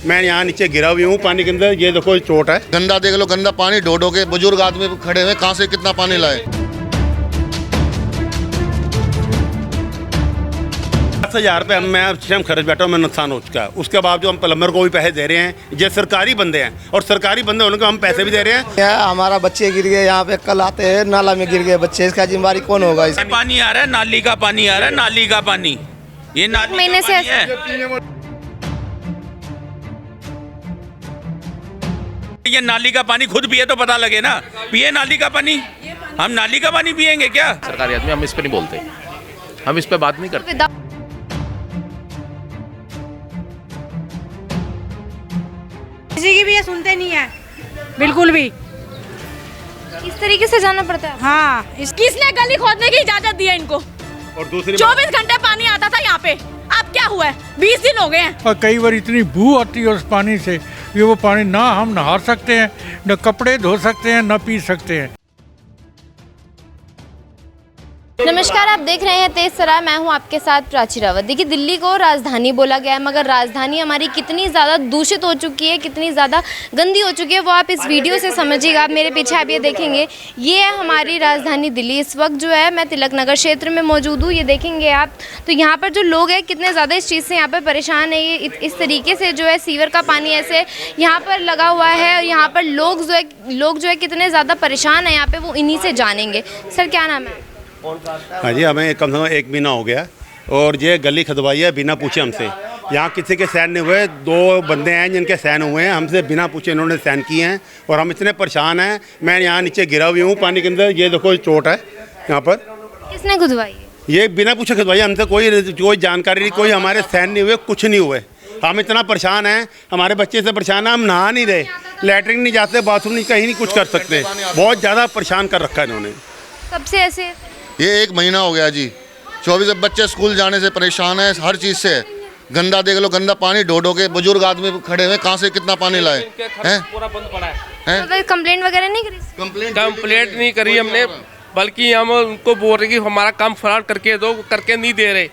मैं यहाँ नीचे गिरा हुई हूँ पानी के अंदर, ये देखो चोट है। गंदा देख लो, गंदा पानी ढो ढो के बुजुर्ग आदमी खड़े हुए, कहाँ से कितना पानी लाए। 10,000 रुपये मैं स्वयं खर्च बैठा हूँ, मैं नुकसान हो चुका है। उसके बाद जो हम प्लम्बर को भी पैसे दे रहे हैं, ये सरकारी बंदे हैं और सरकारी बंदे होने को हम पैसे भी दे रहे हैं। हमारा बच्चे गिर गए यहाँ पे, कल आते हैं नाला में गिर गए बच्चे, इसका जिम्मेदारी कौन होगा? इसका पानी आ रहा है, नाली का पानी आ रहा है, नाली का पानी, ये नाली महीने से है। ये नाली का पानी खुद पिए तो पता लगे ना, पिए नाली का पानी, हम नाली का पानी पिएंगे क्या? सरकारी आदमी, हम इस पे नहीं बोलते, हम इस पे बात नहीं करते। किसी की भी ये सुनते नहीं है बिल्कुल भी। इस तरीके से जाना पड़ता है। हाँ, किसने गली खोदने की इजाजत दी है इनको? और दूसरी 24 घंटे पानी आता था यहाँ पे, अब क्या हुआ है? 20 दिन हो गए हैं। और कई बार इतनी बू आती है उस पानी से कि वो पानी ना हम नहा सकते हैं, न कपड़े धो सकते हैं, न पी सकते हैं। नमस्कार, आप देख रहे हैं तेज सराय, मैं हूं आपके साथ प्राची रावत। देखिए, दिल्ली को राजधानी बोला गया है, मगर राजधानी हमारी कितनी ज़्यादा दूषित हो चुकी है, कितनी ज़्यादा गंदी हो चुकी है, वो आप इस वीडियो से समझिएगा। आप मेरे पीछे आप ये देखेंगे, ये है हमारी राजधानी दिल्ली। इस वक्त जो है मैं तिलक नगर क्षेत्र में मौजूद हूँ। ये देखेंगे आप, तो यहाँ पर जो लोग हैं कितने ज़्यादा इस चीज़ से यहाँ पर परेशान है। ये इस तरीके से जो है सीवर का पानी ऐसे यहाँ पर लगा हुआ है, और यहाँ पर लोग जो है कितने ज़्यादा परेशान है यहाँ पर, वो इन्हीं से जानेंगे। सर, क्या नाम है? हाँ जी, हमें कम से कम 1 महीना हो गया और ये गली खदवाई है बिना पूछे हमसे। यहाँ किसी के साइन नहीं हुए, 2 बंदे हैं जिनके साइन हुए हैं, हमसे बिना पूछे इन्होंने साइन किए हैं और हम इतने परेशान हैं। मैं यहाँ नीचे गिरा हुई हूँ पानी के अंदर, ये देखो चोट है यहाँ पर। किसने खुदवाई? ये बिना पूछे खुदवाई, हमसे कोई जानकारी नहीं, कोई हमारे साइन नहीं हुए, कुछ नहीं हुए। हम इतना परेशान हैं, हमारे बच्चे से परेशान हैं, हम नहा नहीं रहे, लैटरिन नहीं जाते, बाथरूम नहीं, कहीं नहीं कुछ कर सकते। बहुत ज़्यादा परेशान कर रखा है इन्होंने। कब से ऐसे? ये 1 महीना हो गया जी। 24 बच्चे स्कूल जाने से परेशान है, हर चीज़ से। गंदा देख लो, गंदा पानी ढो ढो के बुजुर्ग आदमी खड़े हुए, कहाँ से कितना पानी लाए हैं। पूरा बंद पड़ा है। तो कंप्लेंट वगैरह नहीं करी? कंप्लेंट नहीं करी हमने, बल्कि हम उनको बोल रहे कि हमारा काम फरार करके दो, करके नहीं दे रहे।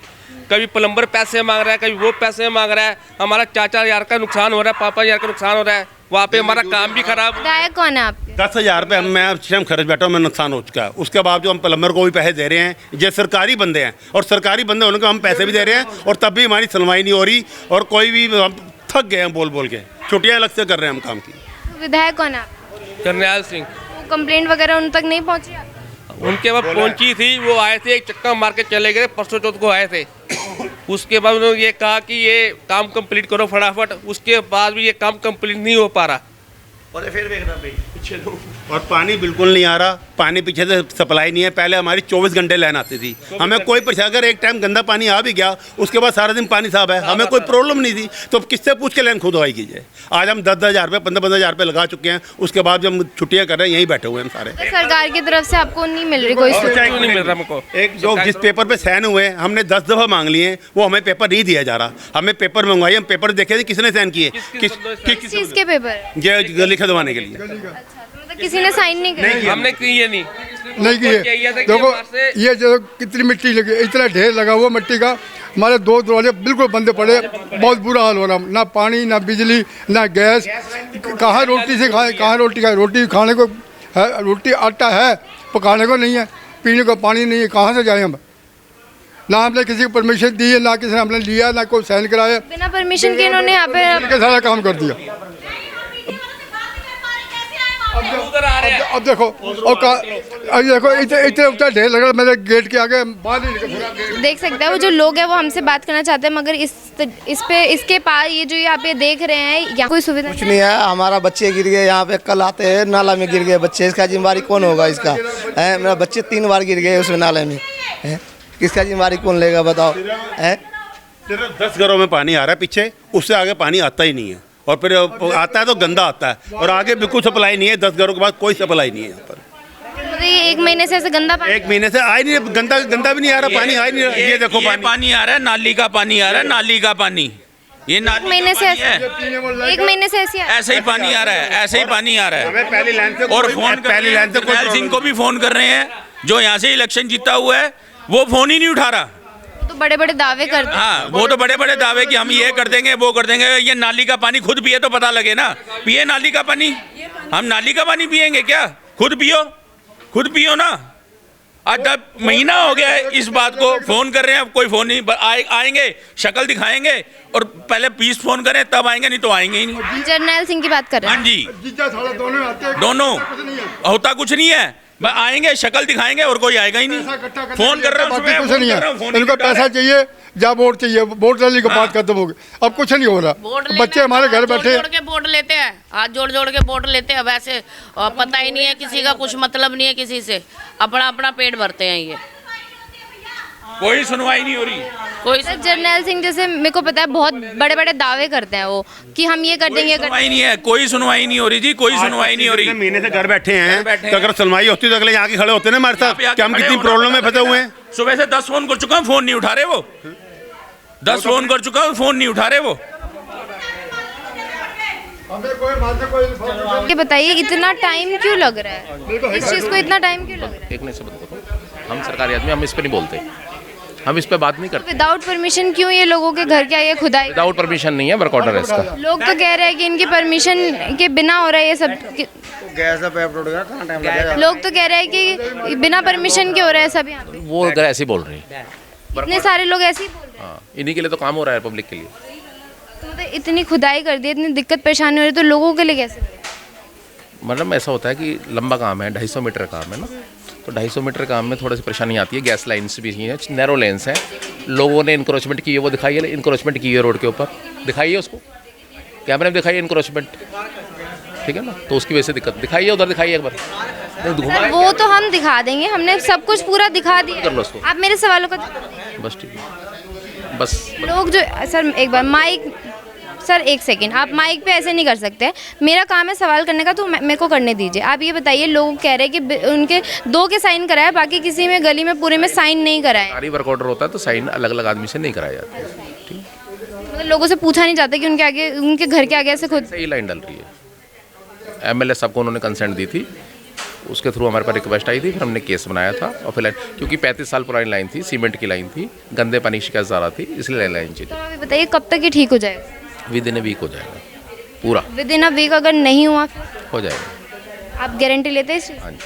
कभी प्लम्बर पैसे मांग रहा है, कभी वो पैसे मांग रहा है। हमारा 4-4 हज़ार का नुकसान हो रहा है, 5-5 हज़ार का नुकसान हो रहा है। वहाँ पे हमारा काम भी खराब। विधायक कौन है आपके? 10,000 रुपये मैं स्वयं खर्च बैठा हूँ, मैं नुकसान हो चुका है। उसके बाद जो हम प्लम्बर को भी पैसे दे रहे हैं, ये सरकारी बंदे हैं और सरकारी बंदे होने को हम पैसे भी दे रहे हैं और तब भी हमारी सुनवाई नहीं हो रही और कोई भी, हम थक गए हैं बोल बोल के, छुट्टियाँ अलग से कर रहे हैं हम काम की। विधायक कौन है आपके? करनैल सिंह। वो कंप्लेंट वगैरह उन तक नहीं पहुँची? उनके बाद पहुंची थी, वो आए थे, एक चक्का मार के चले गए, परसों चौथ को आए थे। उसके बाद उन्होंने ये कहा कि ये काम कंप्लीट करो फटाफट, उसके बाद भी ये काम कंप्लीट नहीं हो पा रहा। और फिर देखना पीछे और पानी बिल्कुल नहीं आ रहा, पानी पीछे से सप्लाई नहीं है। पहले हमारी 24 घंटे लाइन आती थी, हमें कोई परेशान, अगर एक टाइम गंदा पानी आ भी गया उसके बाद सारा दिन पानी साफ है, हमें कोई प्रॉब्लम नहीं थी। तो किससे पूछ के लाइन खुदवाई कीजिए। आज हम 10-10 हज़ार रुपये, 15-15 हज़ार रुपये लगा चुके हैं, उसके बाद जब हम छुट्टियाँ कर रहे हैं, यहीं बैठे हुए हैं सारे। सरकार की तरफ से आपको नहीं मिल रही कोई नहीं मिल रहा हमको। एक जो जिस पेपर पे साइन हुए हमने 10 दफ़ा मांग लिए, वो हमें पेपर नहीं दिया जा रहा। हमें पेपर मंगवाइए, हम पेपर देखे थे किसने साइन किए, किस चीज़ के पेपर? ये गली खदवाने के लिए। अच्छा, तो मतलब किसी ने साइन नहीं किया? हमने किए नहीं किए। देखो ये जो कितनी मिट्टी लगी, इतना ढेर लगा हुआ मिट्टी का, हमारे 2 दरवाजे बिल्कुल बंद पड़े, बहुत बुरा हाल हो रहा। ना पानी, ना बिजली, ना गैस, कहाँ रोटी से खाए, कहाँ रोटी खाए। रोटी खाने को है, रोटी आटा है, पकाने को नहीं है, पीने को पानी नहीं है, कहाँ से जाए हम? ना हमने किसी को परमिशन दी है, ना किसी ने हमने लिया, ना कोई साइन कराया। बिना परमिशन के इन्होंने यहाँ पे सारा काम कर दिया। अब देखो, और देखो इतने ऊंचा ढेर लगा मेरे गेट के आगे, बाहर नहीं निकल। देख सकते हैं वो जो लोग हैं वो हमसे बात करना चाहते हैं, मगर इसके पास ये जो यहाँ पे देख रहे हैं, यहाँ कोई सुविधा कुछ नहीं है। हमारा बच्चे गिर गए यहाँ पे, कल आते हैं नाला में गिर गए बच्चे, इसका जिम्मेदारी कौन होगा? इसका है, मेरा बच्चे 3 बार गिर गए उसमें नाले में, किसका जिम्मेदारी कौन लेगा बताओ? सिर्फ 10 घरों में पानी आ रहा है पीछे, उससे आगे पानी आता ही नहीं है और फिर आता है तो गंदा आता है और आगे बिल्कुल सप्लाई नहीं है। 10 घरों के बाद कोई सप्लाई नहीं है यहाँ पर। मतलब ये 1 महीने से ऐसे गंदा पानी? 1 महीने से आ ही नहीं, गंदा भी नहीं आ रहा, पानी आ ही नहीं रहा। ये देखो पानी आ रहा है, नाली का पानी आ रहा है, नाली का पानी, ये नाली 1 महीने से है। 1 महीने से ऐसे ही पानी आ रहा है, ऐसे ही पानी आ रहा है। हमें पहली लाइन से और फोन पहली लाइन से करनैल सिंह को भी फोन कर रहे हैं, जो यहाँ से इलेक्शन जीता हुआ है, वो फोन ही नहीं उठा रहा। तो बड़े बड़े दावे करते हैं। हाँ, वो तो बड़े बड़े दावे कि हम ये कर देंगे वो कर देंगे। ये नाली का पानी खुद पिए तो पता लगे ना, पिए नाली का पानी। हम नाली का पानी पिएंगे क्या? खुद पियो ना। आज 10 महीना हो गया है इस बात को, फोन कर रहे हैं, अब कोई फोन नहीं। आएंगे, शक्ल दिखाएंगे और पहले 20 फोन करें तब आएंगे, नहीं तो आएंगे ही नहीं। जर्नैल सिंह की बात कर रहे हैं। हाँ जी, जीजा साला दोनों आते हैं, दोनों कुछ नहीं है। होता कुछ नहीं है, बस आएंगे, शक्ल दिखाएंगे और कोई आएगा ही नहीं। फोन कर रहा हूँ, बाकी कुछ फोन नहीं कर रहा हूँ, है। फोन इनको नहीं उठा पैसा रहे। चाहिए, या वोट चाहिए, वोट डालने की बात खत्म हो गई। अब कुछ नहीं हो रहा। बच्चे हमारे घर बैठे जोड़ के वोट लेते हैं, हाथ जोड़ जोड़ के वोट लेते हैं। वैसे पता ही नहीं है, किसी का कुछ मतलब नहीं है किसी से, अपना अपना पेट भरते हैं। ये कोई सुनवाई नहीं हो रही। कोई सर जर्नैल सिंह जैसे मेरे को पता है बहुत बड़े बड़े दावे करते हैं वो कि हम ये कर देंगे, सुनवाई नहीं है, कोई सुनवाई नहीं हो रही जी, कोई सुनवाई नहीं हो रही। इतने महीने से घर बैठे हैं, बैठे तो अगर सुनवाई होती तो अगले यहाँ के खड़े होते ना हमारे साथ कि हम कितनी प्रॉब्लम में फंसे हुए हैं। सुबह से 10 फोन कर चुका हूँ, फोन नहीं उठा रहे वो। 10 फोन कर चुका हूँ, फोन नहीं उठा रहे वो। ये बताइए इतना टाइम क्यों लग रहा है? इस चीज़ को इतना टाइम क्यों लग रहा है? एक मिनट से बताओ, हम सरकारी आदमी, हम इस पे नहीं बोलते, हम इस पे बात नहीं करते। विदाउट परमिशन क्यों ये लोगों के घर के आगे खुदाई? विदाउट परमिशन नहीं है, वर्क ऑर्डर है इसका। लोग तो कह रहे हैं कि इनकी परमिशन के बिना हो रहा है ये सब। लोग तो कह रहे हैं कि बिना परमिशन के हो रहा है सब यहाँ पे। वो अगर ऐसे ही बोल रहे हैं, इतने सारे लोग ऐसे ही बोल रहे हैं। हाँ, इन्हीं के लिए तो काम हो रहा है, पब्लिक के लिए। तो मतलब इतनी खुदाई कर दी, इतनी दिक्कत परेशानी हो रही है, तो लोगों के लिए कैसे? मतलब ऐसा होता है कि लंबा काम है, 250 मीटर काम है ना, तो 250 मीटर काम में थोड़ी सी परेशानी आती है। गैस लाइन्स भी हैं, नैरो लेन्स हैं, लोगों ने इंक्रोचमेंट की है, वो दिखाइए इंक्रोचमेंट की है रोड के ऊपर, दिखाइए उसको, कैमरे में दिखाइए इंक्रोचमेंट, ठीक है ना। तो उसकी वजह से दिक्कत, दिखाइए उधर, दिखाइए एक बार। सर वो तो हम दिखा देंगे, हमने सब कुछ पूरा दिखा दिया। कर लो उसको। आप मेरे सवालों का बस ठीक है, बस। लोग जो सर एक बार माइक, सर एक सेकंड, आप माइक पे ऐसे नहीं कर सकते। मेरा काम है सवाल करने का, तो मेरे को करने दीजिए। आप ये बताइए, लोग कह रहे हैं कि उनके 2 के साइन कराए, बाकी किसी में गली में पूरे में साइन नहीं कराए। सारी वर्क ऑर्डर होता है तो साइन अलग अलग आदमी से नहीं कराया जाता है, ठीक है। मतलब लोगों से पूछा नहीं जाता कि उनके आगे, उनके घर के आगे ऐसे खुद सही लाइन डल रही है। MLA साहब को उन्होंने कंसेंट दी थी, उसके थ्रू हमारे पास रिक्वेस्ट आई थी, फिर हमने केस बनाया था। और फिर क्योंकि 35 साल पुरानी लाइन थी, सीमेंट की लाइन थी, गंदे पानी की शिकायत ज़्यादा थी, इसलिए लाइन चाहिए। तो अभी बताइए कब तक ये ठीक हो जाएगा? विद इन अ वीक हो जाएगा पूरा। विद इन अ वीक अगर नहीं हुआ फिर हो जाएगा। आप गारंटी लेते हैं इस चीज़? हाँ जी।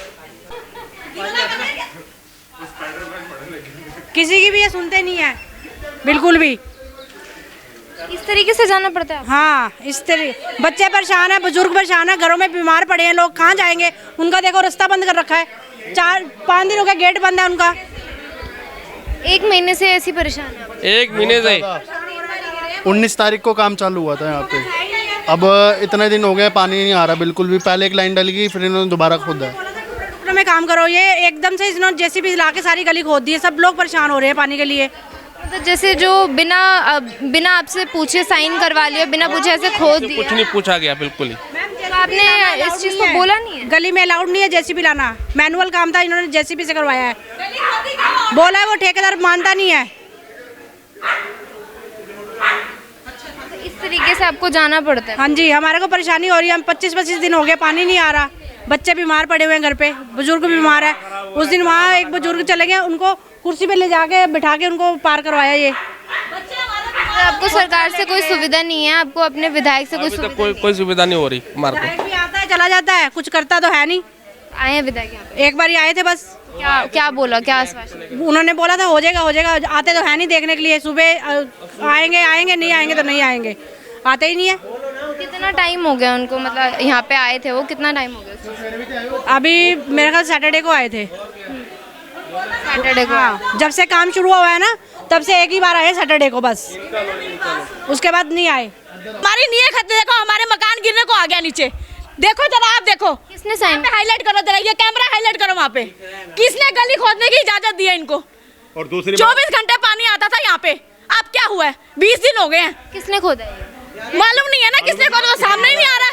किसी की भी ये सुनते नहीं है बिल्कुल भी। इस तरीके से जाना पड़ता है? हाँ, इस तरह बच्चे परेशान है, बुजुर्ग परेशान है, घरों में बीमार पड़े हैं लोग, कहाँ जाएंगे? उनका देखो रास्ता बंद कर रखा है, 4-5 दिन हो गए गेट बंद है उनका। 1 महीने से ऐसी परेशान है? 1 महीने से 19 तारीख को काम चालू हुआ था यहाँ पे। अब इतने दिन हो गए, पानी नहीं आ रहा बिल्कुल भी। पहले एक लाइन डली गई, फिर इन्होंने दोबारा खोदा है। में काम करो, ये एकदम से इन्होंने JCB ला के सारी गली खोद दी है। सब लोग परेशान हो रहे हैं पानी के लिए। तो जैसे जो बिना आपसे पूछे साइन करवा लिया, बिना पूछे ऐसे खोद दिया। कुछ नहीं पूछा गया बिल्कुल ही। तो आपने इस चीज़ को बोला नहीं है? गली में अलाउड नहीं है JCB लाना, मैनुअल काम था, इन्होंने JCB से करवाया है। बोला है, वो ठेकेदार मानता नहीं है। इस तरीके से आपको जाना पड़ता है? हाँ जी, हमारे को परेशानी हो रही है। हम 25-25 दिन हो गए, पानी नहीं आ रहा, बच्चे बीमार पड़े हुए हैं घर पे, बुजुर्ग बीमार है। उस दिन वहाँ एक बुजुर्ग चले गए, उनको कुर्सी पे ले जाके बिठा के उनको पार करवाया। ये आपको सरकार से कोई सुविधा नहीं है? आपको अपने विधायक से कोई सुविधा नहीं हो रही हमारे को। विधायक भी आता है चला जाता है, कुछ करता तो है नहीं। आए हैं विधायक यहाँ पे? एक बार ही आए थे बस। क्या बोला, क्या आश्वासन? उन्होंने बोला था हो जाएगा हो जाएगा, आते तो है नहीं देखने के लिए। सुबह आएंगे, नहीं आएंगे तो नहीं आएंगे, आते ही नहीं है। कितना टाइम हो गया उनको, मतलब यहाँ पे आए थे वो, कितना टाइम हो गया? अभी मेरे ख्याल सैटरडे को आए थे। सैटरडे को? हाँ, जब से काम शुरू हुआ है ना, तब से एक ही बार आए सैटरडे को बस, उसके बाद नहीं आए। हमारी नहीं है खतरे, देखो हमारे मकान गिरने को आ गया नीचे। देखो जरा, आप देखो। किसने साइन? हाईलाइट करो जरा, ये कैमरा हाईलाइट करो वहाँ पे। किसने गली खोदने की इजाजत दी है इनको? और दूसरी 24 घंटे पानी आता था यहाँ पे, अब क्या हुआ है? 20 दिन हो गए हैं। किसने खोदा है? मालूम नहीं है ना किसने खोदा, सामने ही नहीं आ रहा।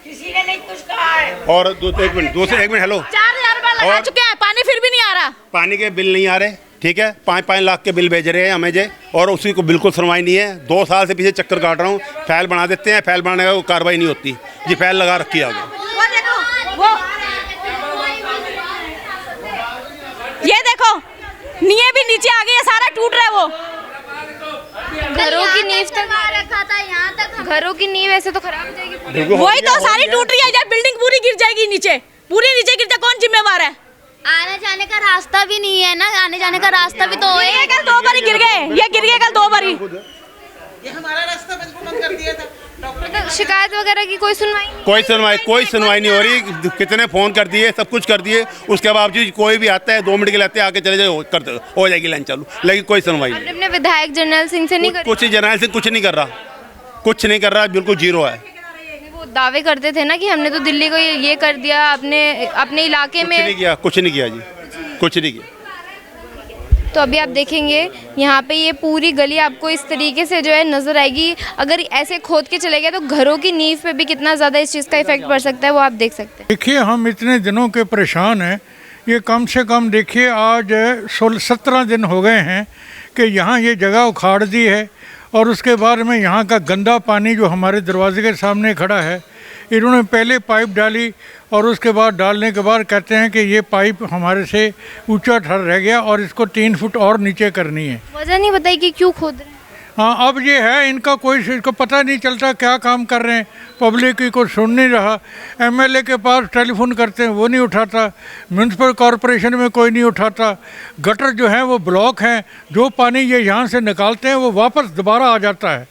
किसी ने नहीं कुछ कहा है। और एक मिनट हेलो, 4000 रुपया लगा चुके हैं, पानी फिर भी नहीं आ रहा। पानी के बिल नहीं आ रहे, ठीक है, 5-5 लाख के बिल भेज रहे हैं हमें जे, और उसी को बिल्कुल सुनवाई नहीं है। 2 साल से पीछे चक्कर काट रहा हूँ। फाइल बना देते हैं, फाइल बनाने का कार्रवाई नहीं होती जी। फाइल लगा रखी है आगे। ये देखो, नहीं भी नीचे आ गई है, सारा टूट रहा है वो। घरों की नींव तक रखा था, यहाँ तक घरों की नींव ऐसे तो खराब हो जाएगी। वही तो सारी टूट रही है, जब बिल्डिंग पूरी गिर जाएगी नीचे, पूरी नीचे गिर जाए, कौन जिम्मेवार है? आने जाने का रास्ता भी नहीं है ना, आने जाने का रास्ता भी तो है। कल 2 बार गिर गए, ये गिर गए कल 2 बार। ये हमारा रास्ता बंद कर दिया था। मतलब शिकायत वगैरह की कोई सुनवाई नहीं? कोई सुनवाई नहीं हो रही। कितने फ़ोन कर दिए, सब कुछ कर दिए, उसके बावजूद कोई भी आता है 2 मिनट के लिए आते हैं, आके चले जाए, हो जाएगी लाइन चालू, लेकिन कोई सुनवाई नहीं। अपने विधायक जर्नैल सिंह से नहीं करी? कुछ जर्नैल सिंह कुछ नहीं कर रहा, कुछ नहीं कर रहा, बिल्कुल जीरो है। वो दावे करते थे ना कि हमने तो दिल्ली को ये कर दिया, अपने इलाके में कुछ नहीं किया जी, कुछ नहीं किया। तो अभी आप देखेंगे यहाँ पे ये पूरी गली आपको इस तरीके से जो है नज़र आएगी। अगर ऐसे खोद के चले गए तो घरों की नींव पे भी कितना ज़्यादा इस चीज़ का इफेक्ट पड़ सकता है, वो आप देख सकते हैं। देखिए हम इतने दिनों के परेशान हैं, ये कम से कम देखिए आज 16-17 दिन हो गए हैं कि यहाँ ये जगह उखाड़ दी है, और उसके बाद में यहाँ का गंदा पानी जो हमारे दरवाजे के सामने खड़ा है, इन्होंने पहले पाइप डाली और उसके बाद डालने के बाद कहते हैं कि ये पाइप हमारे से ऊंचा ठहर रह गया और इसको 3 फुट और नीचे करनी है। वजह नहीं बताई कि क्यों खोद रहे हैं? हाँ, अब ये है इनका कोई इसको पता नहीं चलता क्या काम कर रहे हैं, पब्लिक की कोई सुन नहीं रहा। एमएलए के पास टेलीफोन करते हैं, वो नहीं उठाता, म्यूनसिपल कॉरपोरेशन में कोई नहीं उठाता, गटर जो है वो ब्लॉक हैं, जो पानी ये यहाँ से निकालते हैं वो वापस दोबारा आ जाता है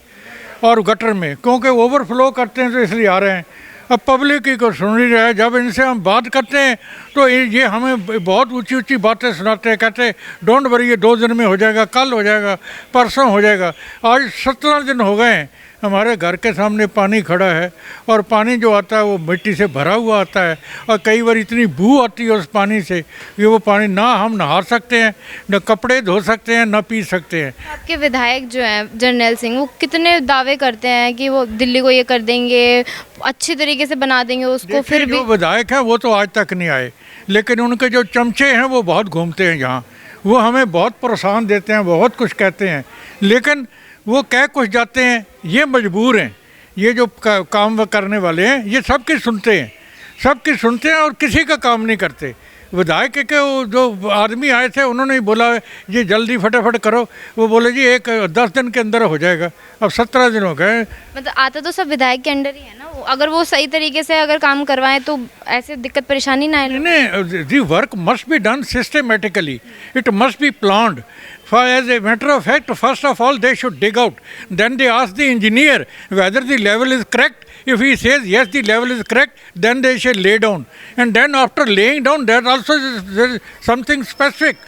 और गटर में, क्योंकि ओवरफ्लो करते हैं तो इसलिए आ रहे हैं। अब पब्लिक की को सुन नहीं रहा है। जब इनसे हम बात करते हैं तो ये हमें बहुत ऊंची ऊंची बातें सुनाते हैं, कहते हैं डोंट वरी, ये 2 दिन में हो जाएगा, कल हो जाएगा, परसों हो जाएगा। आज 17 दिन हो गए हैं, हमारे घर के सामने पानी खड़ा है और पानी जो आता है वो मिट्टी से भरा हुआ आता है, और कई बार इतनी बू आती है उस पानी से कि वो पानी ना हम नहा सकते हैं, न कपड़े धो सकते हैं, न पी सकते हैं। आपके विधायक जो हैं जर्नैल सिंह, वो कितने दावे करते हैं कि वो दिल्ली को ये कर देंगे, अच्छे तरीके से बना देंगे उसको, फिर भी जो विधायक हैं वो तो आज तक नहीं आए, लेकिन उनके जो चमचे हैं वो बहुत घूमते हैं यहाँ, वो हमें बहुत प्रोत्साहन देते हैं, बहुत कुछ कहते हैं, लेकिन वो कह कुछ जाते हैं। ये मजबूर हैं, ये जो काम करने वाले हैं ये सबकी सुनते हैं, सबकी सुनते हैं और किसी का काम नहीं करते। विधायक के वो जो आदमी आए थे उन्होंने ही बोला ये जल्दी फटाफट करो, वो बोले जी 10 दिन के अंदर हो जाएगा। अब 17 दिन हो गए। मतलब आता तो सब विधायक के अंडर ही है ना, अगर वो सही तरीके से अगर काम करवाएं तो ऐसे दिक्कत परेशानी ना आए। नहीं, the work must be done systematically, it must be planned. For as a matter of fact, first of all, they should dig out. Then they ask the engineer whether the level is correct. If he says yes, the level is correct, then they should lay down. And then after laying down, there also is something specific,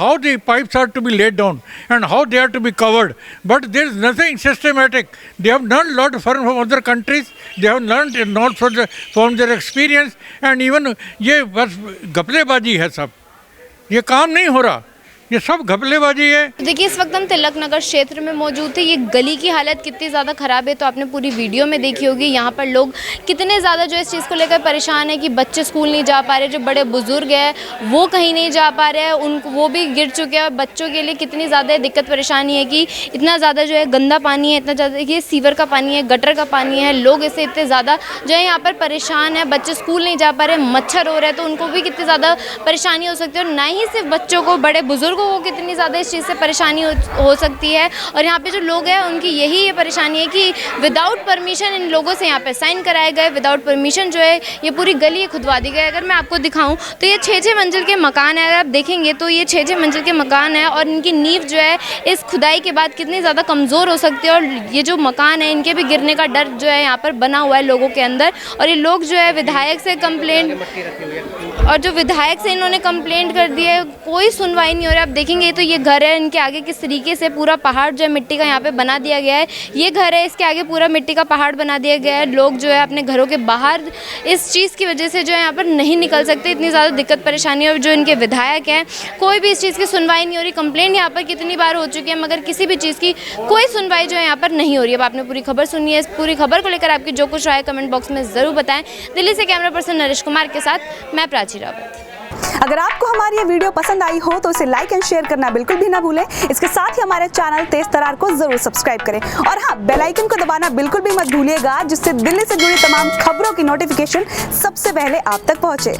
how the pipes are to be laid down and how they are to be covered. But there is nothing systematic. They have learned a lot from other countries. They have learned a lot from their experience. And even ये बस घपलेबाजी है सब, ये काम नहीं हो रहा, ये सब घपलेबाजी है। देखिए इस वक्त हम तिलक नगर क्षेत्र में मौजूद थे। ये गली की हालत कितनी ज़्यादा ख़राब है तो आपने पूरी वीडियो में देखी होगी। यहाँ पर लोग कितने ज़्यादा जो इस चीज़ को लेकर परेशान है कि बच्चे स्कूल नहीं जा पा रहे, जो बड़े बुजुर्ग हैं वो कहीं नहीं जा पा रहे हैं, उनको वो भी गिर चुके हैं। बच्चों के लिए कितनी ज़्यादा दिक्कत परेशानी है कि इतना ज़्यादा जो है गंदा पानी है, इतना ज़्यादा ये सीवर का पानी है, गटर का पानी है, लोग इससे इतने ज़्यादा जो है यहाँ पर परेशान है। बच्चे स्कूल नहीं जा पा रहे, मच्छर हो रहे हैं तो उनको भी कितनी ज़्यादा परेशानी हो सकती है। और ना ही सिर्फ बच्चों को, बड़े बुजुर्गों को कितनी ज़्यादा इस चीज़ से परेशानी हो सकती है। और यहाँ पे जो लोग हैं उनकी यही ये परेशानी है कि विदाउट परमिशन इन लोगों से यहाँ पे साइन कराए गए, विदाउट परमिशन जो है ये पूरी गली खुदवा दी गई। अगर मैं आपको दिखाऊं तो ये 6-6 मंजिल के मकान है। अगर आप देखेंगे तो ये 6-6 मंजिल के मकान है और इनकी नींव जो है इस खुदाई के बाद कितनी ज़्यादा कमज़ोर हो सकती है। और ये जो मकान है इनके भी गिरने का डर जो है यहाँ पर बना हुआ है लोगों के अंदर। और ये लोग जो है विधायक से कंप्लेंट, और जो विधायक से इन्होंने कंप्लेंट कर दी है, कोई सुनवाई नहीं हो रही। आप देखेंगे तो ये घर है, इनके आगे किस तरीके से पूरा पहाड़ जो है मिट्टी का यहाँ पे बना दिया गया है। ये घर है, इसके आगे पूरा मिट्टी का पहाड़ बना दिया गया है। लोग जो है अपने घरों के बाहर इस चीज़ की वजह से जो है यहाँ पर नहीं निकल सकते, इतनी ज़्यादा दिक्कत परेशानी है। और जो इनके विधायक हैं कोई भी इस चीज़ की सुनवाई नहीं हो रही। कंप्लेंट यहाँ पर कितनी बार हो चुकी है मगर किसी भी चीज़ की कोई सुनवाई जो है यहाँ पर नहीं हो रही है। अब आपने पूरी खबर सुनी है, इस पूरी खबर को लेकर आपकी जो कुछ राय कमेंट बॉक्स में ज़रूर बताएं। दिल्ली से कैमरा पर्सन नरेश कुमार के साथ मैं प्राची रावत। अगर आपको हमारी ये वीडियो पसंद आई हो तो इसे लाइक एंड शेयर करना बिल्कुल भी ना भूलें। इसके साथ ही हमारे चैनल तेज तरार को जरूर सब्सक्राइब करें और हाँ, बेल आइकन को दबाना बिल्कुल भी मत भूलिएगा, जिससे दिल्ली से जुड़ी तमाम खबरों की नोटिफिकेशन सबसे पहले आप तक पहुंचे।